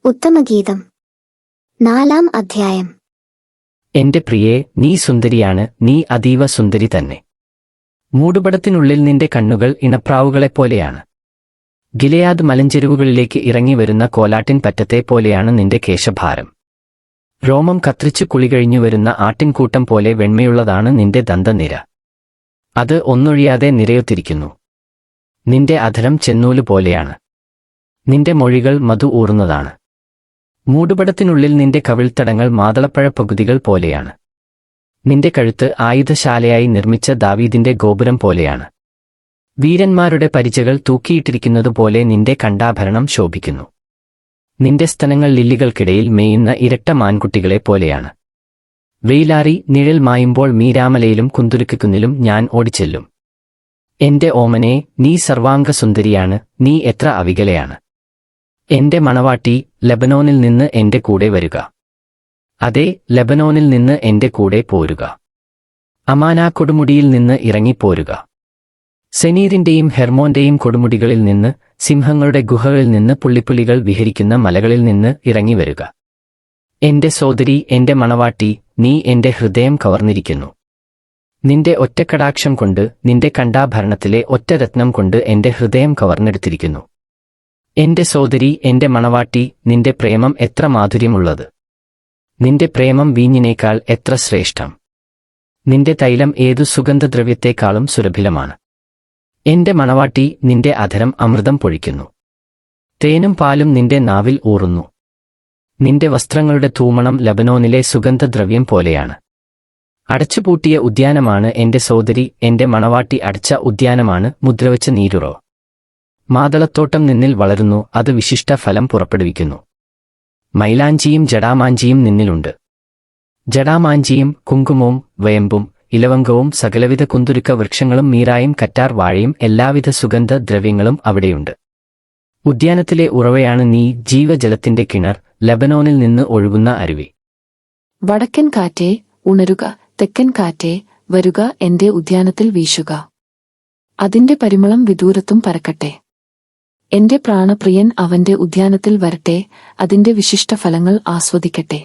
ഉത്തമഗീതം 4-ാം അധ്യായം. എന്റെ പ്രിയേ, നീ സുന്ദരിയാണ്, നീ അതീവ സുന്ദരി തന്നെ. മൂടുപടത്തിനുള്ളിൽ നിന്റെ കണ്ണുകൾ ഇണപ്രാവുകളെപ്പോലെയാണ്. ഗിലെയാദ് മലഞ്ചെരുവുകളിലേക്ക് ഇറങ്ങി വരുന്ന കോലാട്ടിൻ പറ്റത്തെ പോലെയാണ് നിന്റെ കേശഭാരം. രോമം കത്രിച്ചു കുളികഴിഞ്ഞു വരുന്ന ആട്ടിൻകൂട്ടം പോലെ വെണ്മയുള്ളതാണ് നിന്റെ ദന്തനിര. അത് ഒന്നൊഴിയാതെ നിരയൊത്തിരിക്കുന്നു. നിന്റെ അധരം ചെന്നൂല് പോലെയാണ്. നിന്റെ മൊഴികൾ മധു ഊറുന്നതാണ്. മൂടുപടത്തിനുള്ളിൽ നിന്റെ കവിൾത്തടങ്ങൾ മാതളപ്പഴ പകുതികൾ പോലെയാണ്. നിന്റെ കഴുത്ത് ആയുധശാലയായി നിർമ്മിച്ച ദാവീദിന്റെ ഗോപുരം പോലെയാണ്. വീരന്മാരുടെ പരിചകൾ തൂക്കിയിട്ടിരിക്കുന്നതുപോലെ നിന്റെ കണ്ഠാഭരണം ശോഭിക്കുന്നു. നിന്റെ സ്തനങ്ങൾ ലില്ലികൾക്കിടയിൽ മേയുന്ന ഇരട്ട മാൻകുട്ടികളെ പോലെയാണ്. വെയിലാറി നിഴൽ മായുമ്പോൾ മീരാമലയിലും കുന്തുരുക്കുന്നിലും ഞാൻ ഓടിച്ചെല്ലും. എന്റെ ഓമനെ, നീ സർവാംഗസുന്ദരിയാണ്, നീ എത്ര അവികലയാണ്. എന്റെ മണവാട്ടി, ലെബനോനിൽ നിന്ന് എന്റെ കൂടെ വരിക. അതെ, ലെബനോനിൽ നിന്ന് എന്റെ കൂടെ പോരുക. അമാന കൊടുമുടിയിൽ നിന്ന് ഇറങ്ങിപ്പോരുക. സെനീറിന്റെയും ഹെർമോന്റെയും കൊടുമുടികളിൽ നിന്ന്, സിംഹങ്ങളുടെ ഗുഹകളിൽ നിന്ന്, പുള്ളിപ്പുലികൾ വിഹരിക്കുന്ന മലകളിൽ നിന്ന് ഇറങ്ങിവരുക. എന്റെ സോദരി, എന്റെ മണവാട്ടി, നീ എന്റെ ഹൃദയം കവർന്നിരിക്കുന്നു. നിന്റെ ഒറ്റക്കടാക്ഷം കൊണ്ട്, നിന്റെ കണ്ഠാഭരണത്തിലെ ഒറ്റ രത്നം കൊണ്ട് എന്റെ ഹൃദയം കവർന്നെടുത്തിരിക്കുന്നു. എന്റെ സോദരി, എന്റെ മണവാട്ടി, നിന്റെ പ്രേമം എത്ര മാധുര്യമുള്ളത്. നിന്റെ പ്രേമം വീഞ്ഞിനേക്കാൾ എത്ര ശ്രേഷ്ഠം. നിന്റെ തൈലം ഏതു സുഗന്ധദ്രവ്യത്തെക്കാളും സുരഭിലമാണ്. എന്റെ മണവാട്ടി, നിന്റെ അധരം അമൃതം പൊഴിക്കുന്നു. തേനും പാലും നിന്റെ നാവിൽ ഊറുന്നു. നിന്റെ വസ്ത്രങ്ങളുടെ തൂമണം ലബനോനിലെ സുഗന്ധദ്രവ്യം പോലെയാണ്. അടച്ചുപൂട്ടിയ ഉദ്യാനമാണ് എന്റെ സോദരി, എന്റെ മണവാട്ടി അടച്ച ഉദ്യാനമാണ്, മുദ്രവച്ച നീരുറോ. മാതളത്തോട്ടം നിന്നിൽ വളരുന്നു, അത് വിശിഷ്ട ഫലം പുറപ്പെടുവിക്കുന്നു. മൈലാഞ്ചിയും ജടാമാഞ്ചിയും നിന്നിലുണ്ട്. ജടാമാഞ്ചിയും കുങ്കുമവും വയമ്പും ഇലവങ്കവും സകലവിധ കുന്തുരുക്ക വൃക്ഷങ്ങളും മീറായും കറ്റാർ വാഴയും എല്ലാവിധ സുഗന്ധ ദ്രവ്യങ്ങളും അവിടെയുണ്ട്. ഉദ്യാനത്തിലെ ഉറവയാണ് നീ, ജീവജലത്തിന്റെ കിണർ, ലബനോനിൽ നിന്ന് ഒഴുകുന്ന അരുവി. വടക്കൻ കാറ്റേ, ഉണരുക. തെക്കൻ കാറ്റേ, വരുക. എന്റെ ഉദ്യാനത്തിൽ വീശുക. അതിന്റെ പരിമളം വിദൂരത്തും പരക്കട്ടെ. എന്റെ പ്രാണപ്രിയൻ അവന്റെ ഉദ്യാനത്തിൽ വരട്ടെ, അതിന്റെ വിശിഷ്ട ഫലങ്ങൾ ആസ്വദിക്കട്ടെ.